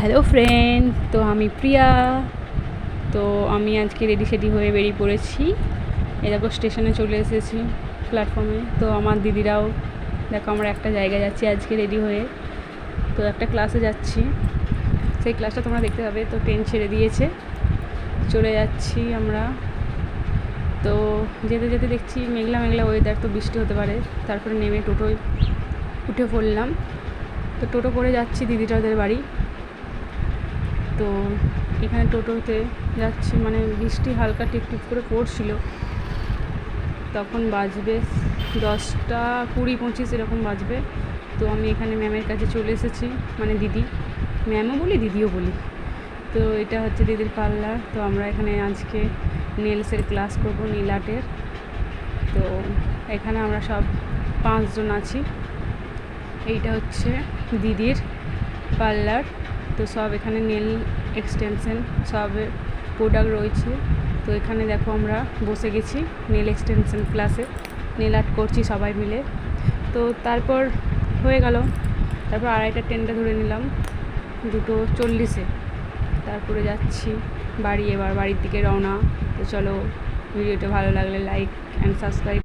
Hello friend, তো আমি প্রিয়া। তো আমি আজকে রেডি হয়ে বেরিয়ে পড়েছি। এরকম স্টেশনে চলে এসেছি, প্ল্যাটফর্মে। তো আমার দিদিরাও দেখো, আমরা একটা জায়গায় যাচ্ছি আজকে রেডি হয়ে। তো একটা ক্লাসে যাচ্ছি, সেই ক্লাসটা তোমরা দেখতে পাবে। তো ট্রেন ছেড়ে দিয়েছে, চলে যাচ্ছি আমরা। তো যেতে যেতে দেখছি মেঘলা মেঘলা ওয়েদার, তো বৃষ্টি হতে পারে। তারপরে নেমে টোটোয় উঠে পড়লাম। তো টোটো করে যাচ্ছি দিদিটাদের বাড়ি। তো এখানে টোটোতে যাচ্ছি, মানে বৃষ্টি হালকা টিপটিপ করে পড়ছিল। তখন বাজবে 10:20-25 এরকম বাজবে। তো আমি এখানে ম্যামের কাছে চলে এসেছি, মানে দিদি, ম্যামও বলি দিদিও বলি। তো এটা হচ্ছে দিদির পার্লার। তো আমরা এখানে আজকে নেলসের ক্লাস করবো, নীল আর্টের। তো এখানে আমরা সব 5 জন আছি। এইটা হচ্ছে দিদির পার্লার। তো সব এখানে নেল এক্সটেনশন সব প্রোডাক্ট রয়েছে। তো এখানে দেখো আমরা বসে গেছি নেল এক্সটেনশন ক্লাসে, নেল আর্ট করছি সবাই মিলে। তো তারপর হয়ে গেল, তারপর 2:30 ট্রেনটা ধরে নিলাম 2:40-এ। তারপরে যাচ্ছি বাড়ি, এবার বাড়ির দিকে রওনা। তো চলো, ভিডিওটা ভালো লাগলে লাইক অ্যান্ড সাবস্ক্রাইব।